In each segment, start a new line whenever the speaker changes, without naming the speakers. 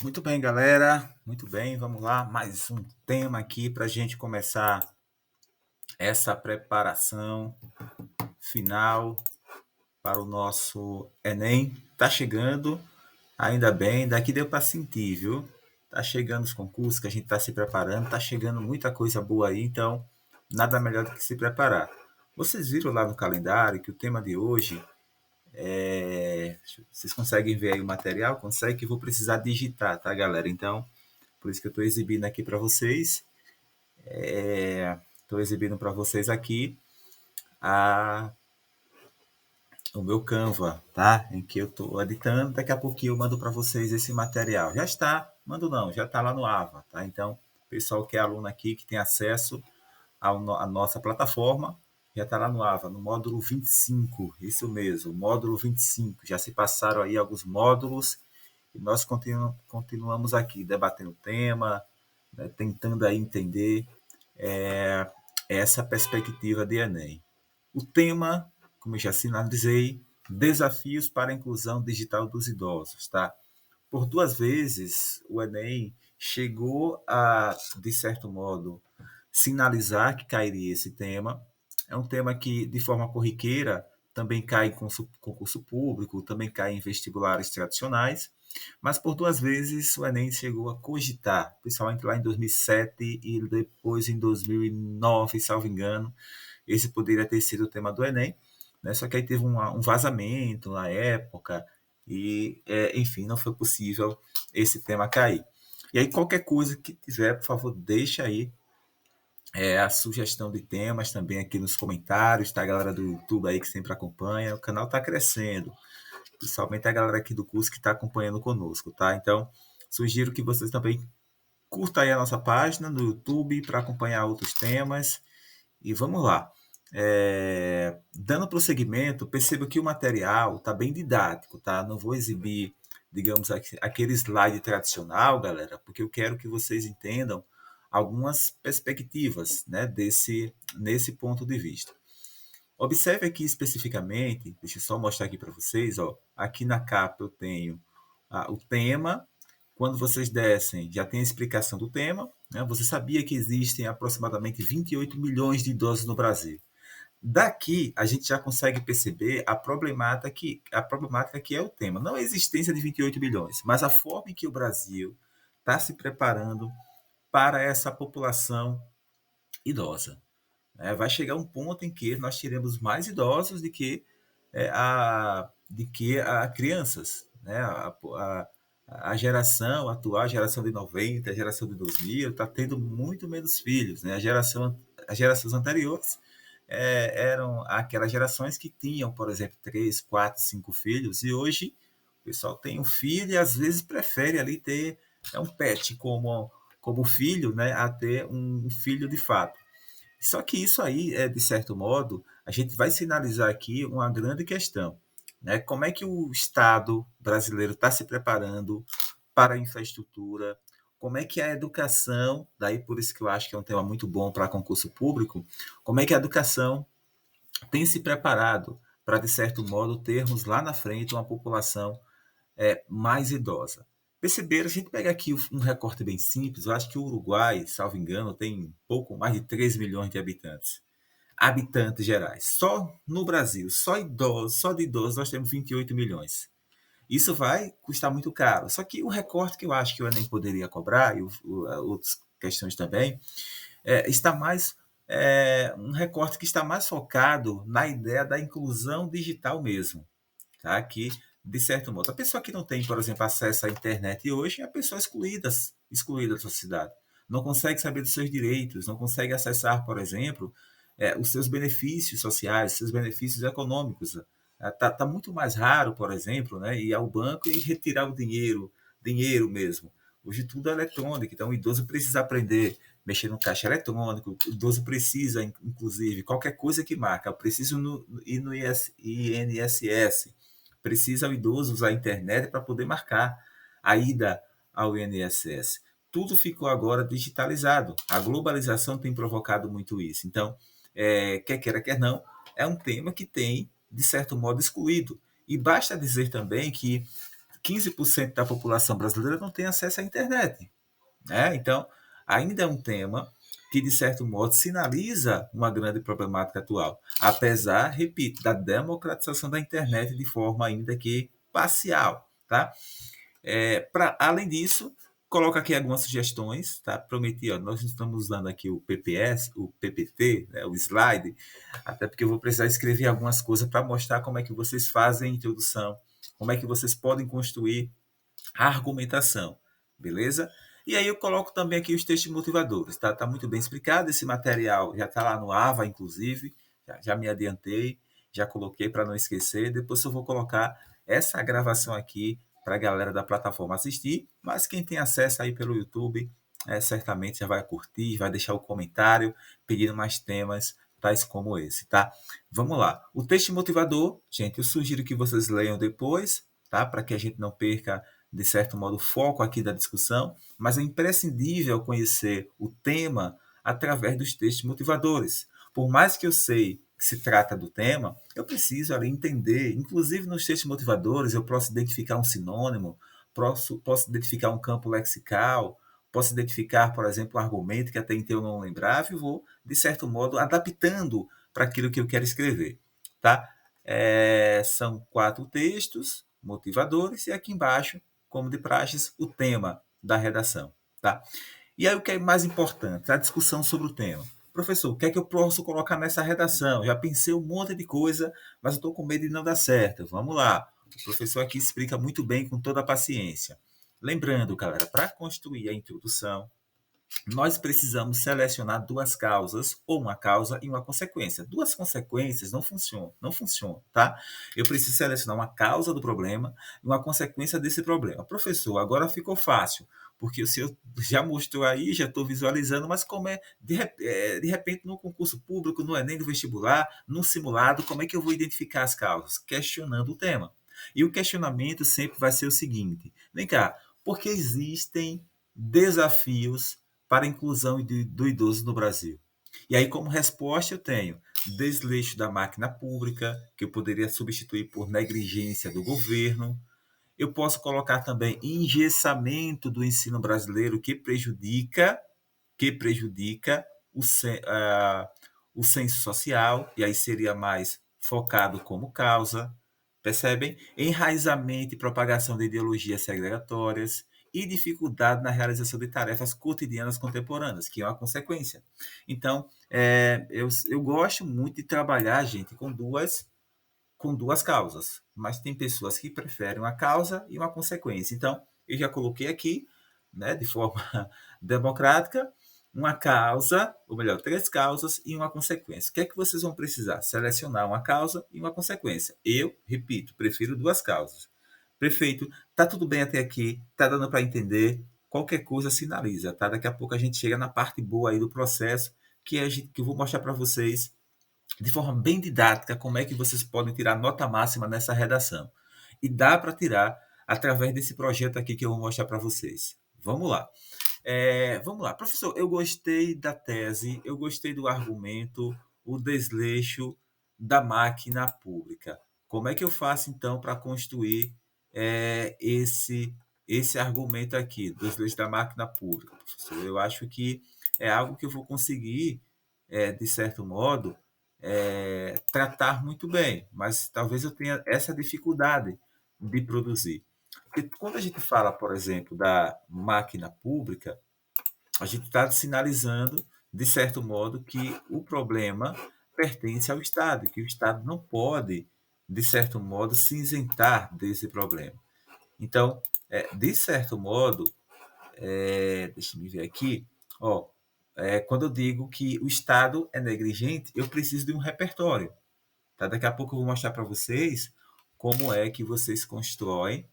Muito bem, galera. Muito bem, vamos lá. Mais um tema aqui para a gente começar essa preparação final para o nosso Enem. Tá chegando, ainda bem, daqui deu para sentir, viu? Tá chegando os concursos que a gente está se preparando, tá chegando muita coisa boa aí, então nada melhor do que se preparar. Vocês viram lá no calendário que o tema de hoje vocês conseguem ver aí o material? Consegue que eu vou precisar digitar, tá, galera? Então, por isso que eu estou exibindo aqui para vocês. Estou exibindo para vocês aqui a, o meu Canva, tá? Em que eu estou editando. Daqui a pouquinho eu mando para vocês esse material. Já está, mando não, já está lá no AVA, tá? Então, pessoal que é aluno aqui, que tem acesso à nossa plataforma, já está lá no AVA, no módulo 25, isso mesmo, módulo 25. Já se passaram aí alguns módulos e nós continuamos aqui debatendo o tema, né, tentando aí entender é, essa perspectiva de Enem. O tema, como eu já sinalizei, desafios para a inclusão digital dos idosos, tá? Por duas vezes, o Enem chegou a, de certo modo, sinalizar que cairia esse tema. É um tema que, de forma corriqueira, também cai em concurso público, também cai em vestibulares tradicionais, mas por duas vezes o Enem chegou a cogitar, principalmente lá em 2007 e depois em 2009, salvo engano, esse poderia ter sido o tema do Enem, né? Só que aí teve um vazamento na época e, enfim, não foi possível esse tema cair. E aí qualquer coisa que tiver, por favor, deixa aí a sugestão de temas também aqui nos comentários, tá? A galera do YouTube aí que sempre acompanha, o canal está crescendo, principalmente a galera aqui do curso que está acompanhando conosco, tá? Então, sugiro que vocês também curtam aí a nossa página no YouTube para acompanhar outros temas e vamos lá. Dando prosseguimento, perceba que o material está bem didático, tá? Não vou exibir, digamos, aquele slide tradicional, galera, porque eu quero que vocês entendam algumas perspectivas, né, nesse ponto de vista. Observe aqui especificamente, deixa eu só mostrar aqui para vocês, ó, aqui na capa eu tenho o tema. Quando vocês descem, já tem a explicação do tema, né? Você sabia que existem aproximadamente 28 milhões de idosos no Brasil. Daqui a gente já consegue perceber a problemática que é o tema. Não a existência de 28 milhões, mas a forma em que o Brasil está se preparando para essa população idosa. Vai chegar um ponto em que nós teremos mais idosos de que a crianças. Né? A geração atual, a geração de 90, a geração de 2000, está tendo muito menos filhos. Né? As gerações anteriores eram aquelas gerações que tinham, por exemplo, 3, 4, 5 filhos, e hoje o pessoal tem um filho e às vezes prefere ali ter um pet como filho, né, a ter um filho de fato. Só que isso aí, de certo modo, a gente vai sinalizar aqui uma grande questão, né? Como é que o Estado brasileiro está se preparando para a infraestrutura? Como é que a educação, daí por isso que eu acho que é um tema muito bom para concurso público, como é que a educação tem se preparado para, de certo modo, termos lá na frente uma população mais idosa? Perceberam, a gente pega aqui um recorte bem simples, eu acho que o Uruguai, salvo engano, tem pouco mais de 3 milhões de habitantes gerais. Só no Brasil, só de idosos, nós temos 28 milhões. Isso vai custar muito caro. Só que o recorte que eu acho que o Enem poderia cobrar, e outras questões também, está mais um recorte que está mais focado na ideia da inclusão digital mesmo. Tá? Que, de certo modo, a pessoa que não tem, por exemplo, acesso à internet hoje é a pessoa excluída da sociedade. Não consegue saber dos seus direitos, não consegue acessar, por exemplo, os seus benefícios sociais, seus benefícios econômicos. Tá muito mais raro, por exemplo, né, ir ao banco e retirar o dinheiro mesmo. Hoje tudo é eletrônico, então o idoso precisa aprender a mexer no caixa eletrônico, o idoso precisa, inclusive, qualquer coisa que marca, eu preciso ir no INSS, precisa o idoso usar a internet para poder marcar a ida ao INSS. Tudo ficou agora digitalizado. A globalização tem provocado muito isso. Então, quer queira, quer não, é um tema que tem, de certo modo, excluído. E basta dizer também que 15% da população brasileira não tem acesso à internet, né? Então, ainda é um tema que, de certo modo, sinaliza uma grande problemática atual, apesar, repito, da democratização da internet de forma ainda que parcial, tá? Além disso, coloco aqui algumas sugestões, tá? Prometi, ó, nós estamos usando aqui o PPS, o PPT, né, o slide, até porque eu vou precisar escrever algumas coisas para mostrar como é que vocês fazem a introdução, como é que vocês podem construir a argumentação, beleza? E aí eu coloco também aqui os textos motivadores, tá? Tá muito bem explicado, esse material já está lá no AVA, inclusive, já me adiantei, já coloquei para não esquecer, depois eu vou colocar essa gravação aqui para a galera da plataforma assistir, mas quem tem acesso aí pelo YouTube, certamente já vai curtir, vai deixar o comentário pedindo mais temas tais como esse, tá? Vamos lá. O texto motivador, gente, eu sugiro que vocês leiam depois, tá? Para que a gente não perca de certo modo, o foco aqui da discussão, mas é imprescindível conhecer o tema através dos textos motivadores. Por mais que eu sei que se trata do tema, eu preciso ali entender, inclusive nos textos motivadores, eu posso identificar um sinônimo, posso identificar um campo lexical, posso identificar, por exemplo, um argumento que até então eu não lembrava e vou, de certo modo, adaptando para aquilo que eu quero escrever. Tá? São 4 textos motivadores e aqui embaixo, como de praxes, o tema da redação. Tá? E aí o que é mais importante? A discussão sobre o tema. Professor, o que é que eu posso colocar nessa redação? Já pensei um monte de coisa, mas eu estou com medo de não dar certo. Vamos lá. O professor aqui explica muito bem, com toda a paciência. Lembrando, galera, para construir a introdução, nós precisamos selecionar 2 causas, ou uma causa e uma consequência. 2 consequências não funcionam, tá? Eu preciso selecionar uma causa do problema e uma consequência desse problema. Professor, agora ficou fácil, porque o senhor já mostrou aí, já estou visualizando, mas como de repente no concurso público, no Enem do vestibular, no simulado, como é que eu vou identificar as causas? Questionando o tema. E o questionamento sempre vai ser o seguinte: vem cá, por que existem desafios para a inclusão do idoso no Brasil? E aí, como resposta, eu tenho desleixo da máquina pública, que eu poderia substituir por negligência do governo. Eu posso colocar também engessamento do ensino brasileiro que prejudica o senso social, e aí seria mais focado como causa, percebem? Enraizamento e propagação de ideologias segregatórias e dificuldade na realização de tarefas cotidianas contemporâneas, que é uma consequência. Então, eu gosto muito de trabalhar, gente, com duas causas, mas tem pessoas que preferem uma causa e uma consequência. Então, eu já coloquei aqui, né, de forma democrática, uma causa, ou melhor, 3 causas e uma consequência. O que é que vocês vão precisar? Selecionar uma causa e uma consequência. Eu, repito, prefiro 2 causas. Prefeito, tá tudo bem até aqui? Tá dando para entender? Qualquer coisa sinaliza, tá? Daqui a pouco a gente chega na parte boa aí do processo, que eu vou mostrar para vocês de forma bem didática como é que vocês podem tirar nota máxima nessa redação. E dá para tirar através desse projeto aqui que eu vou mostrar para vocês. Vamos lá. Vamos lá. Professor, eu gostei da tese, eu gostei do argumento, o desleixo da máquina pública. Como é que eu faço, então, para construir esse argumento aqui, do desleixo da máquina pública, professor? Eu acho que é algo que eu vou conseguir, de certo modo, tratar muito bem, mas talvez eu tenha essa dificuldade de produzir. Porque quando a gente fala, por exemplo, da máquina pública, a gente está sinalizando, de certo modo, que o problema pertence ao Estado, que o Estado não pode, de certo modo, se isentar desse problema. Então, de certo modo, deixa eu ver aqui, ó, quando eu digo que o Estado é negligente, eu preciso de um repertório. Tá? Daqui a pouco eu vou mostrar para vocês como é que vocês constroem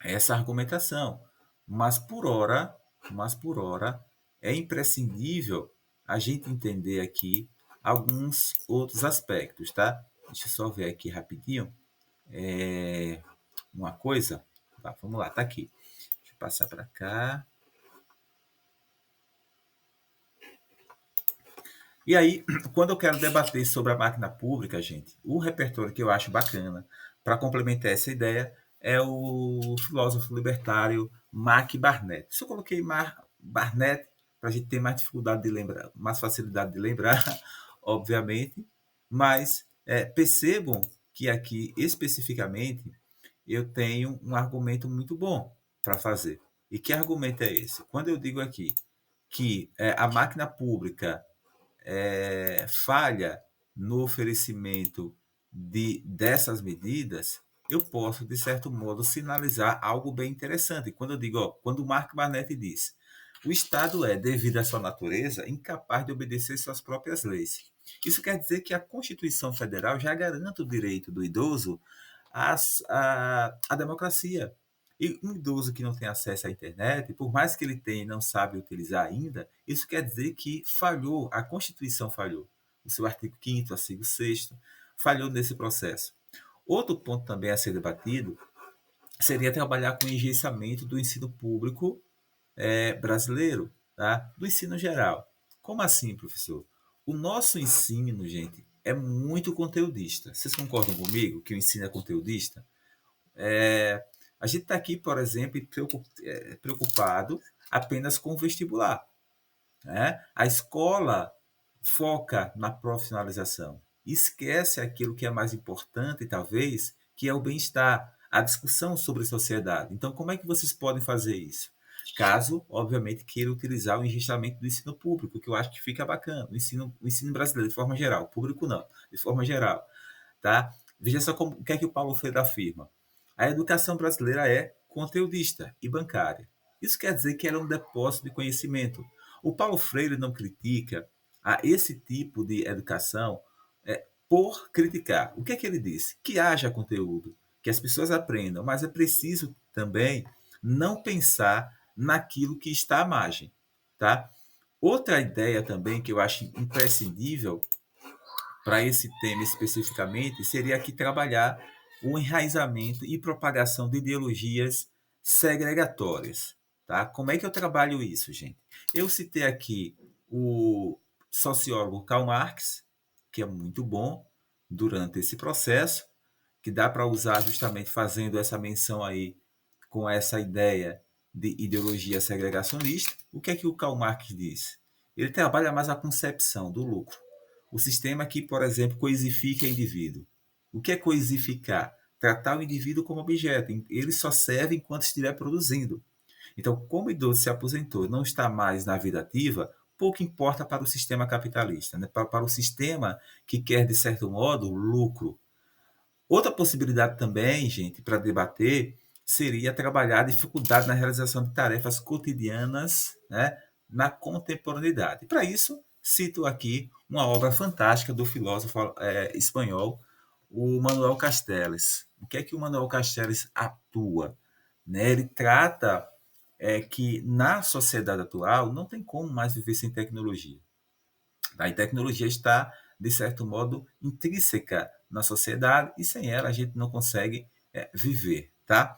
essa argumentação. Mas por hora é imprescindível a gente entender aqui alguns outros aspectos, tá? Deixa eu só ver aqui rapidinho uma coisa. Tá, vamos lá, tá aqui. Deixa eu passar para cá. E aí, quando eu quero debater sobre a máquina pública, gente, o repertório que eu acho bacana para complementar essa ideia é o filósofo libertário Mark Barnett. Se eu coloquei Barnett para a gente ter mais dificuldade de lembrar, mais facilidade de lembrar, obviamente, mas percebam que aqui especificamente eu tenho um argumento muito bom para fazer. E que argumento é esse? Quando eu digo aqui que a máquina pública falha no oferecimento dessas medidas, eu posso, de certo modo, sinalizar algo bem interessante. Quando eu digo, quando o Mark Barnett diz, o Estado é, devido à sua natureza, incapaz de obedecer suas próprias leis. Isso quer dizer que a Constituição Federal já garante o direito do idoso à democracia. E um idoso que não tem acesso à internet, por mais que ele tenha e não sabe utilizar ainda, isso quer dizer que falhou, a Constituição falhou. O seu artigo 5º, artigo 6º, falhou nesse processo. Outro ponto também a ser debatido seria trabalhar com o engencamento do ensino público brasileiro, tá? Do ensino geral. Como assim, professor? O nosso ensino, gente, é muito conteudista. Vocês concordam comigo que o ensino é conteudista? A gente está aqui, por exemplo, preocupado apenas com o vestibular. Né? A escola foca na profissionalização, esquece aquilo que é mais importante, talvez, que é o bem-estar, a discussão sobre sociedade. Então, como é que vocês podem fazer isso? Caso, obviamente, queira utilizar o enriquecimento do ensino público, que eu acho que fica bacana, o ensino brasileiro, de forma geral, público não, de forma geral. Tá? Veja só o que é que o Paulo Freire afirma. A educação brasileira é conteudista e bancária. Isso quer dizer que ela é um depósito de conhecimento. O Paulo Freire não critica a esse tipo de educação por criticar. O que é que ele disse? Que haja conteúdo, que as pessoas aprendam, mas é preciso também não pensar naquilo que está à margem. Tá? Outra ideia também que eu acho imprescindível para esse tema especificamente, seria aqui trabalhar o enraizamento e propagação de ideologias segregatórias. Tá? Como é que eu trabalho isso, gente? Eu citei aqui o sociólogo Karl Marx, que é muito bom durante esse processo, que dá para usar justamente fazendo essa menção aí com essa ideia de ideologia segregacionista. O que é que o Karl Marx diz? Ele trabalha mais a concepção do lucro. O sistema que, por exemplo, coisifica o indivíduo. O que é coisificar? Tratar o indivíduo como objeto. Ele só serve enquanto estiver produzindo. Então, como o idoso se aposentou e não está mais na vida ativa, pouco importa para o sistema capitalista, né? Para o sistema que quer, de certo modo, lucro. Outra possibilidade também, gente, para debater, seria trabalhar a dificuldade na realização de tarefas cotidianas, né, na contemporaneidade. Para isso, cito aqui uma obra fantástica do filósofo espanhol, o Manuel Castells. O que é que o Manuel Castells atua? Né? Ele trata que na sociedade atual não tem como mais viver sem tecnologia. A tecnologia está, de certo modo, intrínseca na sociedade e sem ela a gente não consegue viver. Tá?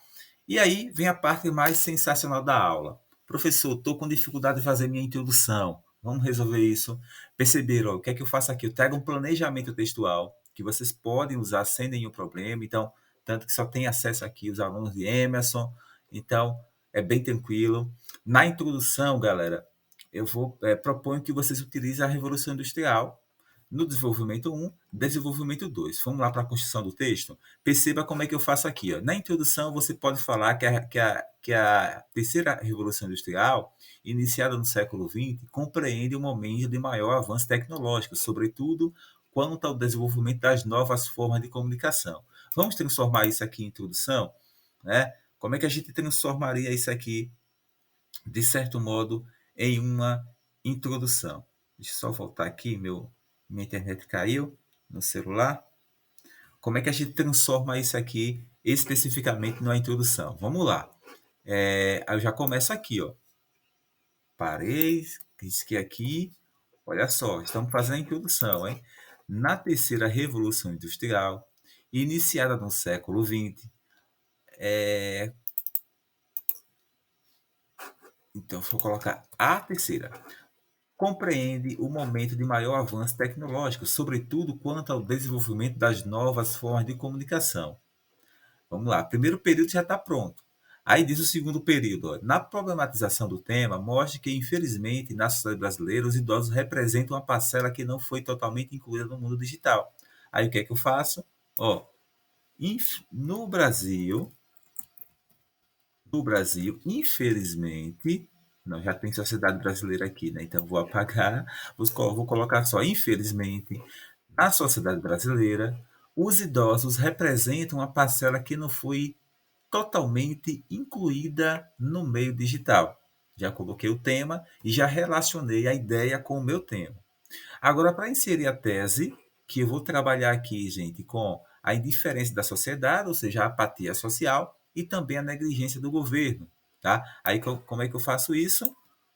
E aí vem a parte mais sensacional da aula. Professor, estou com dificuldade de fazer minha introdução. Vamos resolver isso. Perceberam? O que é que eu faço aqui? Eu trago um planejamento textual que vocês podem usar sem nenhum problema. Então, tanto que só tem acesso aqui os alunos de Emerson. Então, é bem tranquilo. Na introdução, galera, eu proponho que vocês utilizem a Revolução Industrial no desenvolvimento 1, desenvolvimento 2. Vamos lá para a construção do texto? Perceba como é que eu faço aqui. Ó. Na introdução, você pode falar que a terceira Revolução Industrial, iniciada no século XX, compreende um momento de maior avanço tecnológico, sobretudo quanto ao desenvolvimento das novas formas de comunicação. Vamos transformar isso aqui em introdução? Né? Como é que a gente transformaria isso aqui, de certo modo, em uma introdução? Deixa eu só voltar aqui, minha internet caiu no celular. Como é que a gente transforma isso aqui especificamente numa introdução? Vamos lá. Eu já começo aqui, ó. Parei, risquei aqui. Olha só, estamos fazendo a introdução, hein? Na terceira Revolução Industrial, iniciada no século XX, então vou colocar a terceira. Compreende o momento de maior avanço tecnológico, sobretudo quanto ao desenvolvimento das novas formas de comunicação. Vamos lá, primeiro período já está pronto. Aí diz o segundo período, ó, na problematização do tema, mostra que, infelizmente, na sociedade brasileira, os idosos representam uma parcela que não foi totalmente incluída no mundo digital. Aí o que é que eu faço? Ó, no Brasil, infelizmente, não, já tem sociedade brasileira aqui, né? Então vou apagar, vou colocar só, infelizmente, na sociedade brasileira, os idosos representam uma parcela que não foi totalmente incluída no meio digital. Já coloquei o tema e já relacionei a ideia com o meu tema. Agora, para inserir a tese, que eu vou trabalhar aqui, gente, com a indiferença da sociedade, ou seja, a apatia social, e também a negligência do governo. Tá? Aí, como é que eu faço isso?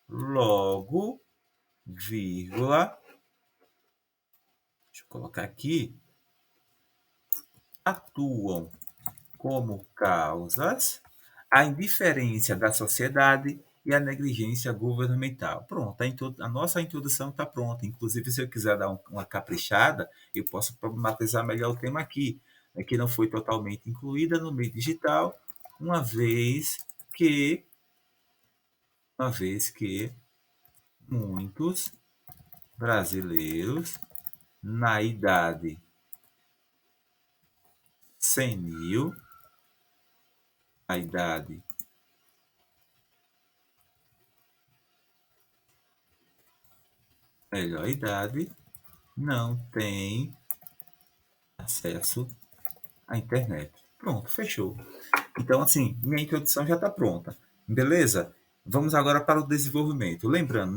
Logo, vírgula, deixa eu colocar aqui, atuam como causas a indiferença da sociedade e a negligência governamental. Pronto, a nossa introdução está pronta. Inclusive, se eu quiser dar uma caprichada, eu posso problematizar melhor o tema aqui, né, que não foi totalmente incluída no meio digital, uma vez que, uma vez que muitos brasileiros na idade senil, a idade melhor idade, não tem acesso à internet. Pronto, fechou. Então, assim, minha introdução já está pronta. Beleza? Vamos agora para o desenvolvimento. Lembrando,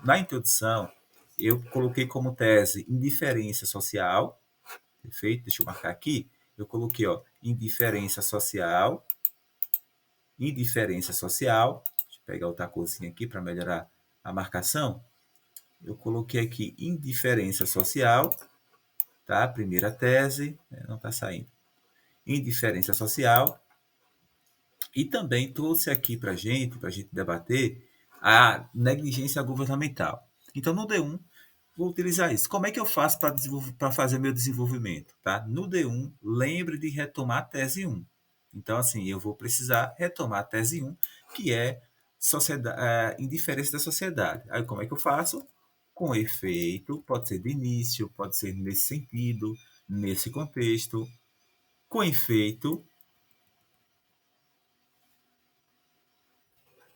na introdução, eu coloquei como tese indiferença social. Perfeito? Deixa eu marcar aqui. Eu coloquei, ó, indiferença social. Indiferença social. Deixa eu pegar outra corzinha aqui para melhorar a marcação. Eu coloquei aqui indiferença social, tá? Primeira tese, não está saindo. Indiferença social. E também trouxe aqui para a gente debater, a negligência governamental. Então, no D1, vou utilizar isso. Como é que eu faço para fazer meu desenvolvimento? Tá? No D1, lembre de retomar a tese 1. Então, assim, eu vou precisar retomar a tese 1, que é indiferença da sociedade. Aí, como é que eu faço? Com efeito, pode ser de início, pode ser nesse sentido, nesse contexto. Com efeito,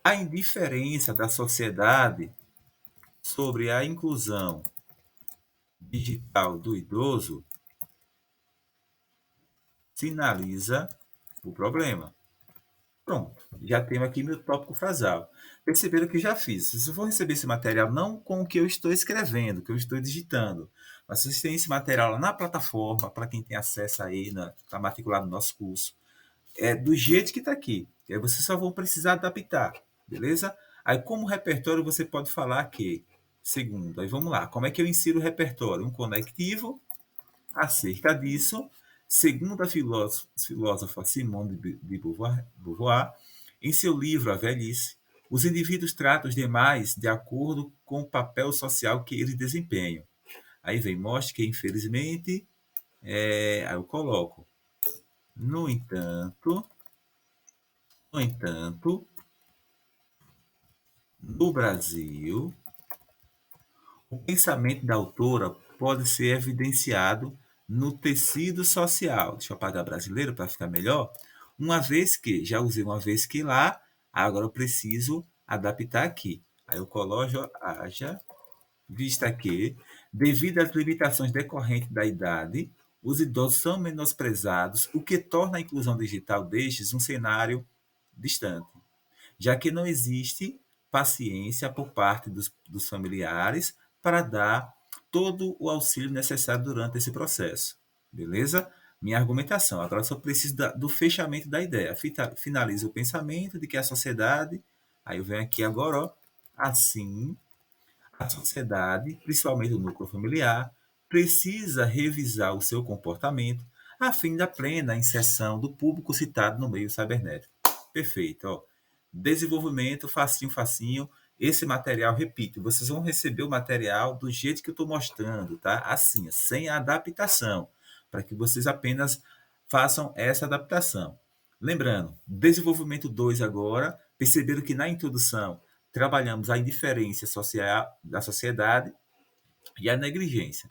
a indiferença da sociedade sobre a inclusão digital do idoso sinaliza o problema. Pronto, já tenho aqui meu tópico frasal. Perceberam que já fiz. Vocês vão receber esse material não com o que eu estou escrevendo, que eu estou digitando, mas vocês têm esse material lá na plataforma, para quem tem acesso aí, para matricular no nosso curso. É do jeito que está aqui. E aí vocês só vão precisar adaptar, beleza? Aí, como repertório, você pode falar que, segundo, aí vamos lá, como é que eu insiro o repertório? Um conectivo acerca disso, segundo a filósofa Simone de Beauvoir, em seu livro A Velhice, os indivíduos tratam os demais de acordo com o papel social que eles desempenham. Aí vem, mostra que, infelizmente, aí eu coloco. No entanto, no Brasil, o pensamento da autora pode ser evidenciado no tecido social. Deixa eu apagar brasileiro para ficar melhor. Uma vez que, já usei uma vez que lá, agora eu preciso adaptar aqui. Aí eu coloco, haja vista que, devido às limitações decorrentes da idade, os idosos são menosprezados, o que torna a inclusão digital destes um cenário distante, já que não existe paciência por parte dos familiares para dar todo o auxílio necessário durante esse processo. Beleza? Minha argumentação. Agora só preciso do fechamento da ideia. Finalizo o pensamento de que a sociedade, aí eu venho aqui agora, ó, assim, a sociedade, principalmente o núcleo familiar, precisa revisar o seu comportamento a fim da plena inserção do público citado no meio cibernético. Perfeito. Ó. Desenvolvimento, facinho, facinho. Esse material, repito, vocês vão receber o material do jeito que eu estou mostrando, tá? Assim, sem adaptação, para que vocês apenas façam essa adaptação. Lembrando, desenvolvimento 2 agora, perceberam que na introdução trabalhamos a indiferença social da sociedade e a negligência.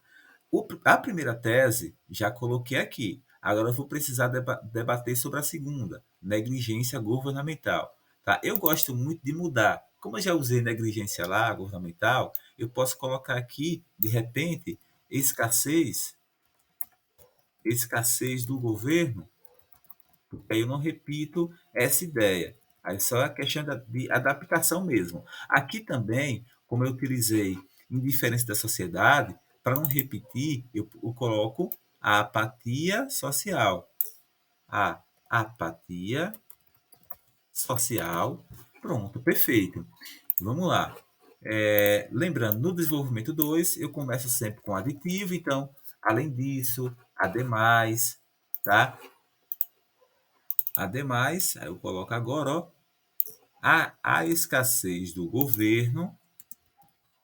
A primeira tese já coloquei aqui. Agora eu vou precisar debater sobre a segunda, negligência governamental. Tá? Eu gosto muito de mudar. Como eu já usei negligência lá, governamental, eu posso colocar aqui, de repente, escassez do governo, porque aí eu não repito essa ideia. Aí só é a questão de adaptação mesmo. Aqui também, como eu utilizei indiferença da sociedade, para não repetir, eu coloco a apatia social. A apatia social. Pronto, perfeito. Vamos lá. Lembrando, no desenvolvimento 2, eu começo sempre com aditivo, então, além disso, ademais, tá? Ademais, aí eu coloco agora, ó, a escassez do governo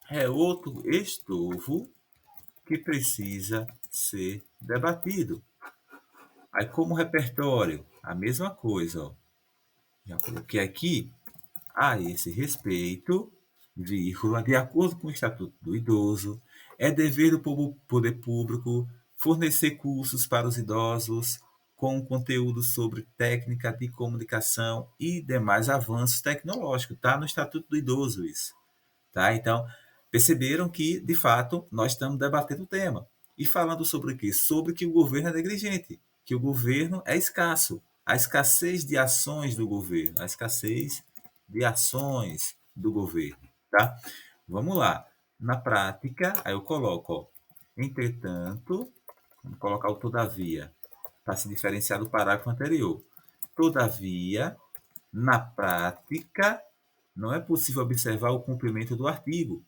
é outro estorvo que precisa ser debatido. Aí, como repertório, a mesma coisa, ó. Já coloquei aqui, a esse respeito, vírgula, de acordo com o Estatuto do Idoso, é dever do poder público fornecer cursos para os idosos com conteúdo sobre técnica de comunicação e demais avanços tecnológicos. Está no Estatuto do Idoso isso. Tá? Então, perceberam que, de fato, nós estamos debatendo o tema. E falando sobre o quê? Sobre que o governo é negligente, que o governo é escasso, a escassez de ações do governo, a escassez de ações do governo. Tá? Vamos lá. Na prática, aí eu coloco, ó, entretanto, vamos colocar o todavia, para se diferenciar do parágrafo anterior. Todavia, na prática, não é possível observar o cumprimento do artigo.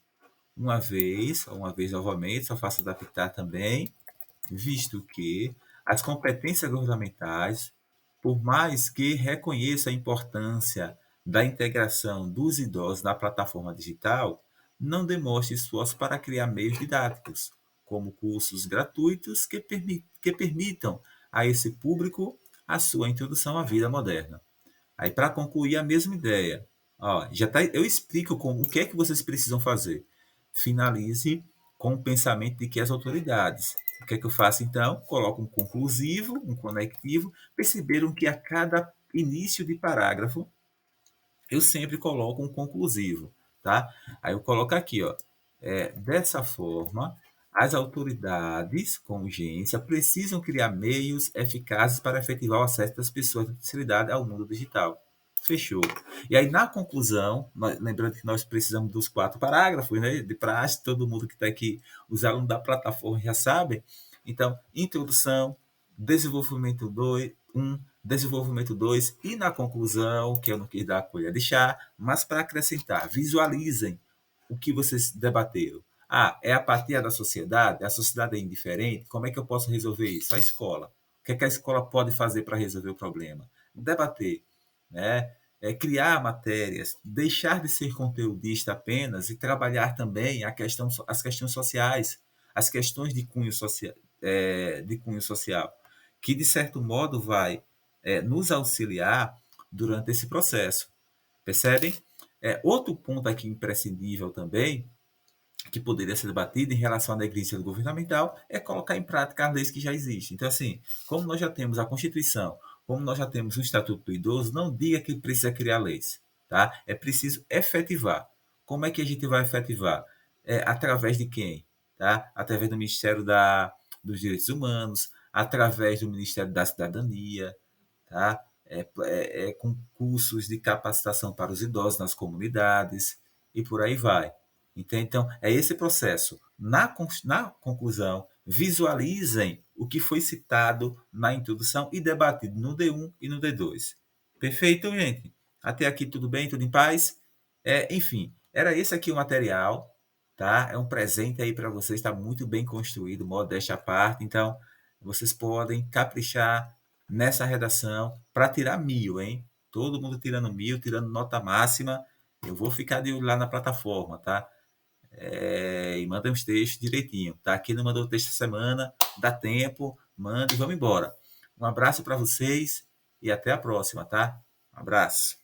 Uma vez novamente, só faço adaptar também, visto que as competências governamentais, por mais que reconheça a importância da integração dos idosos na plataforma digital, não demonstre esforço para criar meios didáticos, como cursos gratuitos que permitam a esse público a sua introdução à vida moderna. Aí, para concluir, a mesma ideia. Ó, eu explico o que é que vocês precisam fazer. Finalize com o pensamento de que as autoridades. O que é que eu faço então? Coloco um conclusivo, um conectivo. Perceberam que a cada início de parágrafo eu sempre coloco um conclusivo, tá? Aí eu coloco aqui, ó, dessa forma, as autoridades, com urgência, precisam criar meios eficazes para efetivar o acesso das pessoas da terceira idade ao mundo digital. Fechou. E aí, na conclusão, lembrando que nós precisamos dos 4 parágrafos, né, de praxe, todo mundo que está aqui, os alunos da plataforma já sabem. Então, introdução, desenvolvimento 2, 1, desenvolvimento 2 e na conclusão, que eu não quis dar a colher de chá, mas para acrescentar, visualizem o que vocês debateram. É a apatia da sociedade? A sociedade é indiferente? Como é que eu posso resolver isso? A escola. O que é que a escola pode fazer para resolver o problema? Debater, né? Criar matérias, deixar de ser conteudista apenas e trabalhar também as questões sociais, as questões de cunho social, que de certo modo vai nos auxiliar durante esse processo. Percebem? Outro ponto aqui imprescindível também, que poderia ser debatido em relação à negligência governamental, é colocar em prática as leis que já existem. Então, assim, como nós já temos a Constituição, como nós já temos o Estatuto do Idoso, não diga que precisa criar leis. Tá? É preciso efetivar. Como é que a gente vai efetivar? Através de quem? Tá? Através do Ministério dos Direitos Humanos, através do Ministério da Cidadania, tá? Com cursos de capacitação para os idosos nas comunidades e por aí vai. Entende? Então, é esse processo. Na conclusão, visualizem o que foi citado na introdução e debatido no D1 e no D2. Perfeito, gente? Até aqui tudo bem? Tudo em paz? Enfim, era esse aqui o material, tá? É um presente aí para vocês, está muito bem construído, modéstia à parte. Então, vocês podem caprichar nessa redação para tirar 1000, hein? Todo mundo tirando 1000, tirando nota máxima. Eu vou ficar de olho lá na plataforma, tá? E manda os textos direitinho, tá? Aqui não mandou o texto essa semana, dá tempo, manda e vamos embora. Um abraço para vocês e até a próxima, tá? Um abraço.